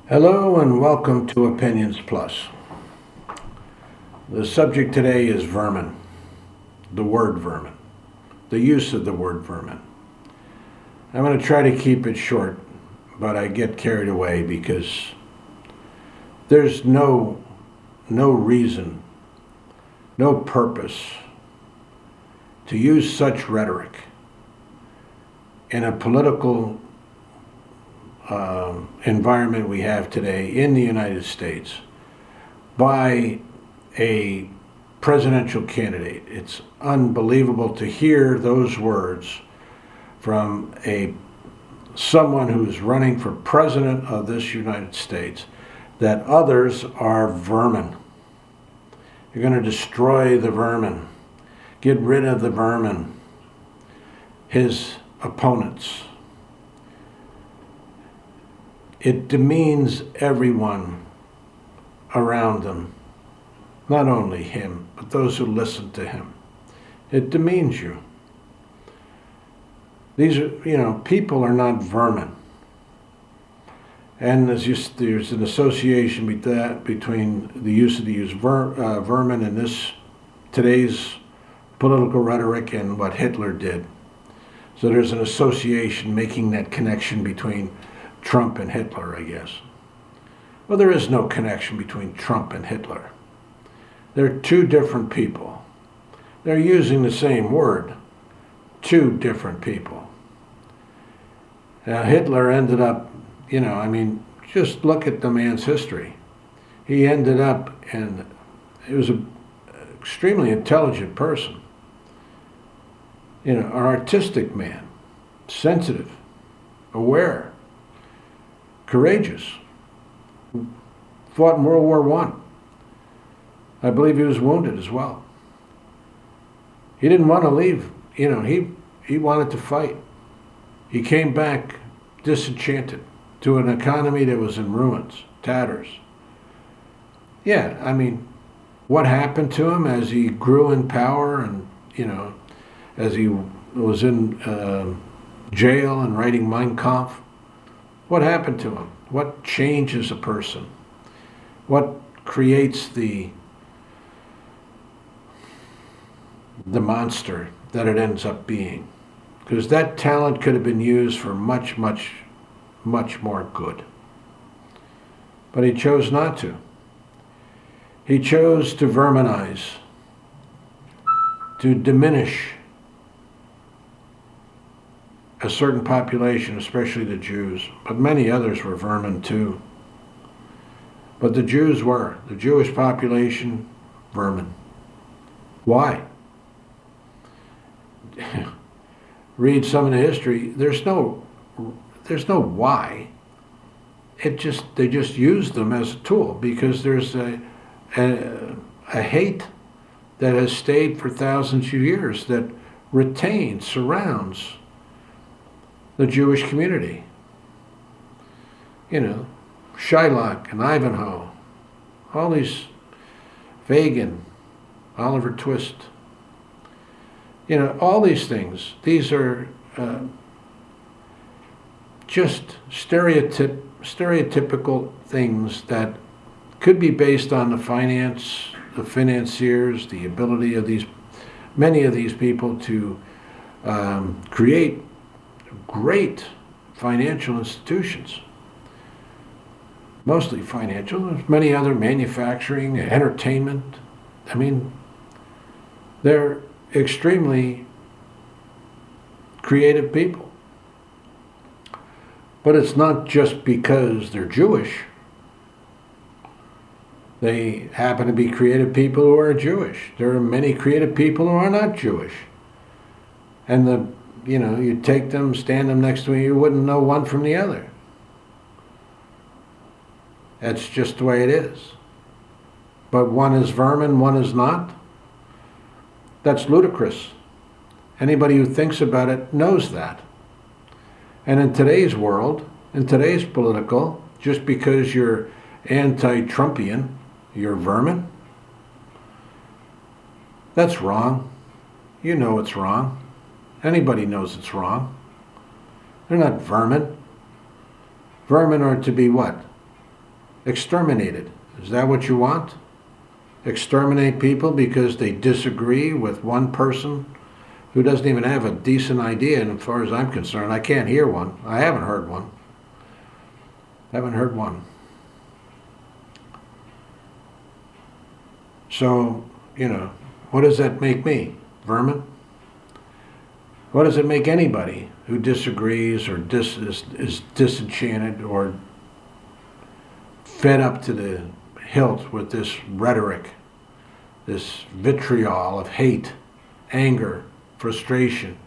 Hello and welcome to Opinions Plus. The subject today is vermin, the word vermin, the use of the word vermin. I'm going to try to keep it short, but I get carried away because there's no reason, no purpose to use such rhetoric in a political environment we have today in the United States by a presidential candidate. It's unbelievable to hear those words from someone who is running for president of this United States, that others are vermin. You're going to destroy the vermin, get rid of the vermin, his opponents. It demeans everyone around him, not only him, but those who listen to him. It demeans you. These are, people are not vermin. And there's an association between the use of vermin and today's political rhetoric and what Hitler did. So there's an association making that connection between Trump and Hitler, I guess. Well, there is no connection between Trump and Hitler. They're two different people. They're using the same word, two different people. Now, Hitler ended up, just look at the man's history. He ended up, and he was an extremely intelligent person, an artistic man, sensitive, aware, courageous, fought in World War I. I believe he was wounded as well. He didn't want to leave. He wanted to fight. He came back disenchanted to an economy that was in ruins, tatters. Yeah, what happened to him as he grew in power and, as he was in jail and writing Mein Kampf? What happened to him? What changes a person? What creates the monster that it ends up being? Because that talent could have been used for much, much, much more good. But he chose not to. He chose to verminize, to diminish a certain population, especially the Jews, but many others were vermin too. But the Jews were, the Jewish population, vermin. Why? Read some of the history. There's no why. They just used them as a tool because there's a hate that has stayed for thousands of years that surrounds the Jewish community. Shylock and Ivanhoe, all these, Fagin, Oliver Twist, all these things. These are just stereotypical things that could be based on the financiers, the ability of many of these people to create great financial institutions, mostly financial. There's many other, manufacturing, entertainment. They're extremely creative people. But it's not just because they're Jewish. They happen to be creative people who are Jewish. There are many creative people who are not Jewish. And you take them, stand them next to me, you wouldn't know one from the other. That's just the way it is. But one is vermin, one is not. That's ludicrous. Anybody who thinks about it knows that. And in today's world, in today's political, just because you're anti-Trumpian, you're vermin, that's wrong. You know it's wrong. Anybody knows it's wrong. They're not vermin. Vermin are to be what? exterminated. Is that what you want? Exterminate people because they disagree with one person who doesn't even have a decent idea, and as far as I'm concerned, I can't hear one. I haven't heard one. Haven't heard one. So, what does that make me? Vermin? What does it make anybody who disagrees or is disenchanted or fed up to the hilt with this rhetoric, this vitriol of hate, anger, frustration?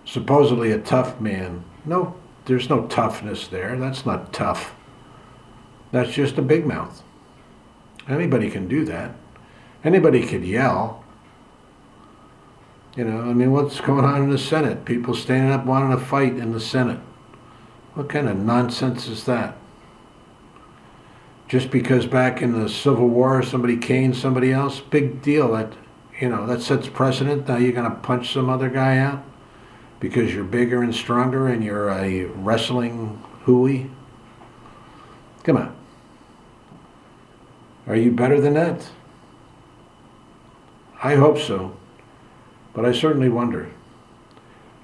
Supposedly a tough man. No, there's no toughness there. That's not tough. That's just a big mouth. Anybody can do that. Anybody could yell. What's going on in the Senate? People standing up wanting to fight in the Senate. What kind of nonsense is that? Just because back in the Civil War somebody caned somebody else, big deal. That sets precedent. Now you're going to punch some other guy out because you're bigger and stronger and you're a wrestling hooey? Come on. Are you better than that? I hope so, but I certainly wonder.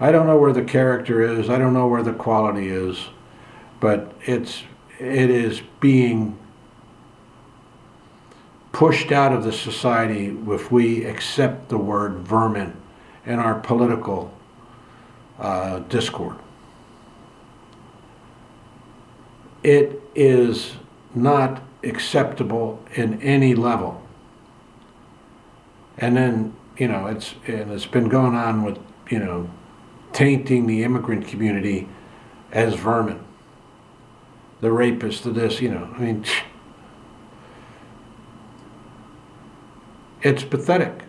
I don't know where the character is. I don't know where the quality is, but it is being pushed out of the society if we accept the word vermin in our political discord. It is not acceptable in any level. And then, it's been going on with, tainting the immigrant community as vermin. The rapist, the this, it's pathetic.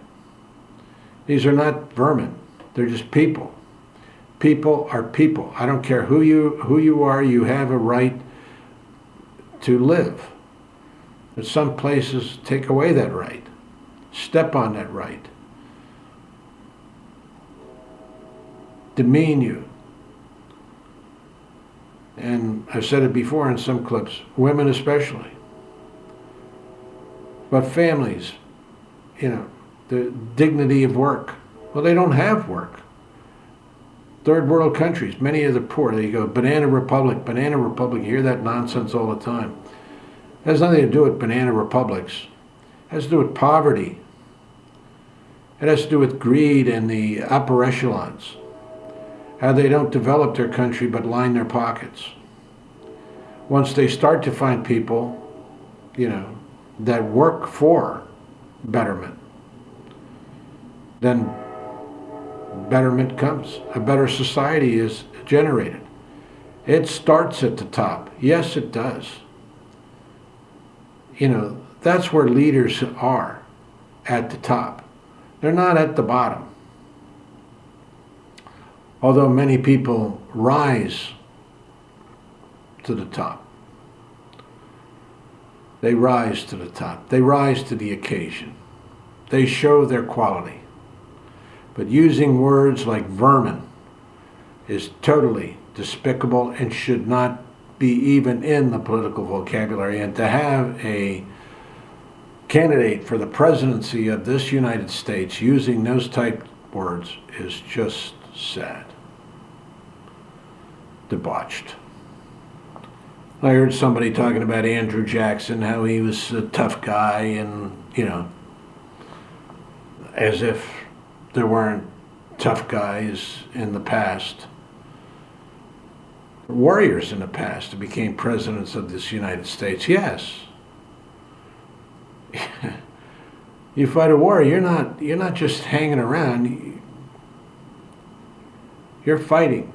These are not vermin. They're just people. People are people. I don't care who you are, you have a right to live. But some places take away that right, step on that right, demean you. And I've said it before in some clips, women especially. But families, the dignity of work. Well, they don't have work. Third world countries, many of the poor, they go, banana republic, you hear that nonsense all the time. It has nothing to do with banana republics. It has to do with poverty. It has to do with greed and the upper echelons. How they don't develop their country but line their pockets. Once they start to find people, that work for betterment, then betterment comes. A better society is generated. It starts at the top. Yes, it does. That's where leaders are, at the top. They're not at the bottom. Although many people rise to the top. They rise to the top. They rise to the occasion. They show their quality. But using words like vermin is totally despicable and should not be even in the political vocabulary. And to have a candidate for the presidency of this United States using those type words is just sad. Debauched. I heard somebody talking about Andrew Jackson, how he was a tough guy, and, as if there weren't tough guys in the past, warriors in the past who became presidents of this United States. Yes. You fight a war, you're not just hanging around. You're fighting.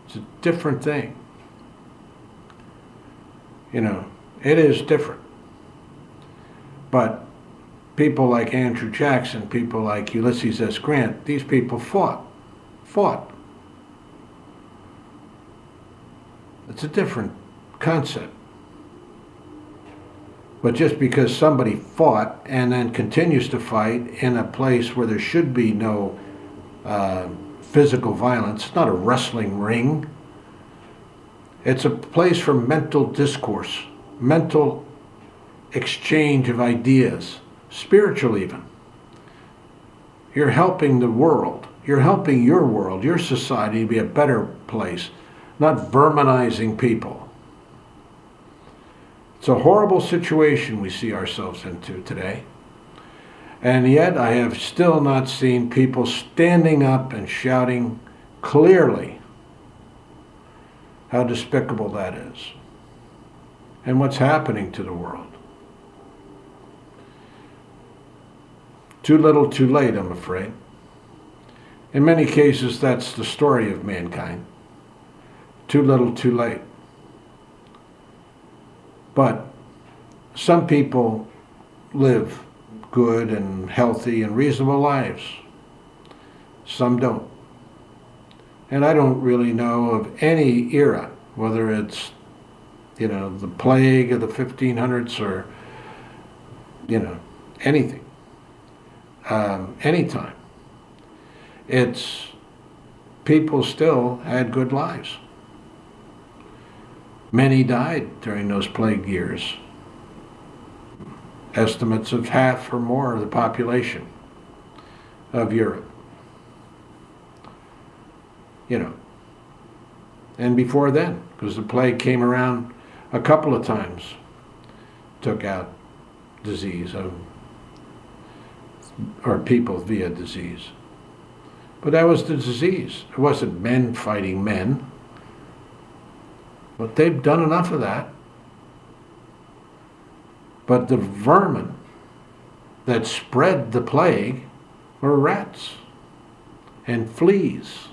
It's a different thing. It is different. But people like Andrew Jackson, people like Ulysses S. Grant, these people fought. It's a different concept. But just because somebody fought and then continues to fight in a place where there should be no physical violence, it's not a wrestling ring. It's a place for mental discourse, mental exchange of ideas, spiritual even. You're helping the world. You're helping your world, your society to be a better place, not verminizing people. It's a horrible situation we see ourselves into today. And yet I have still not seen people standing up and shouting clearly how despicable that is and what's happening to the world. Too little, too late, I'm afraid. In many cases, that's the story of mankind. Too little, too late. But some people live good and healthy and reasonable lives. Some don't. And I don't really know of any era, whether it's, the plague of the 1500s or, anything, anytime. It's people still had good lives. Many died during those plague years. Estimates of half or more of the population of Europe. And before then, because the plague came around a couple of times, took out disease or people via disease. But that was the disease. It wasn't men fighting men. But they've done enough of that. But the vermin that spread the plague were rats and fleas.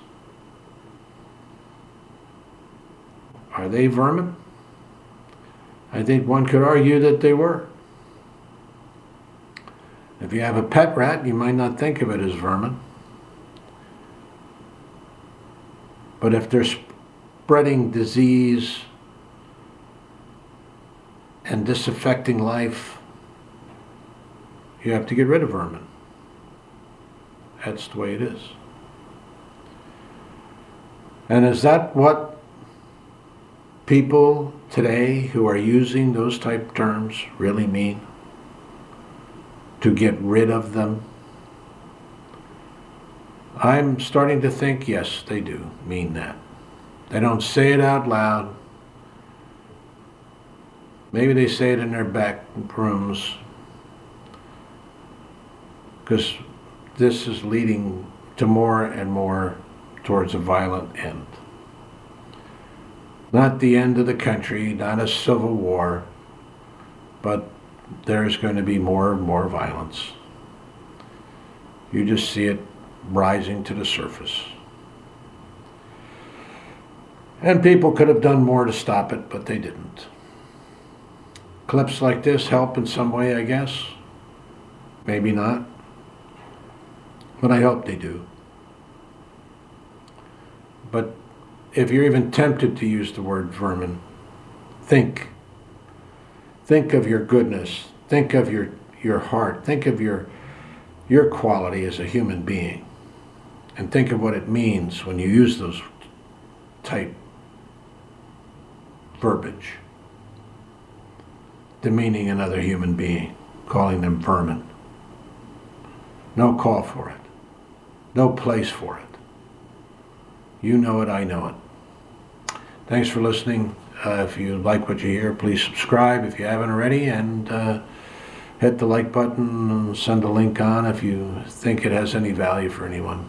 Are they vermin? I think one could argue that they were. If you have a pet rat, you might not think of it as vermin. But if they're spreading disease and disaffecting life, you have to get rid of vermin. That's the way it is. And is that what people today who are using those type of terms really mean? To get rid of them? I'm starting to think, yes, they do mean that. They don't say it out loud. Maybe they say it in their back rooms, because this is leading to more and more towards a violent end. Not the end of the country, not a civil war, but there's going to be more and more violence. You just see it rising to the surface. And people could have done more to stop it, but they didn't. Clips like this help in some way, I guess. Maybe not. But I hope they do. But if you're even tempted to use the word vermin, think. Think of your goodness. Think of your heart. Think of your quality as a human being. And think of what it means when you use those type verbiage. Demeaning another human being. Calling them vermin. No call for it. No place for it. You know it, I know it. Thanks for listening. If you like what you hear, please subscribe if you haven't already, and hit the like button and send a link on if you think it has any value for anyone.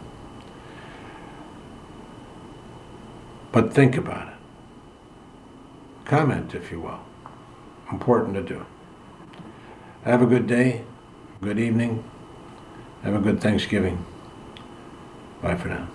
But think about it. Comment, if you will. Important to do. Have a good day, good evening. Have a good Thanksgiving. Bye for now.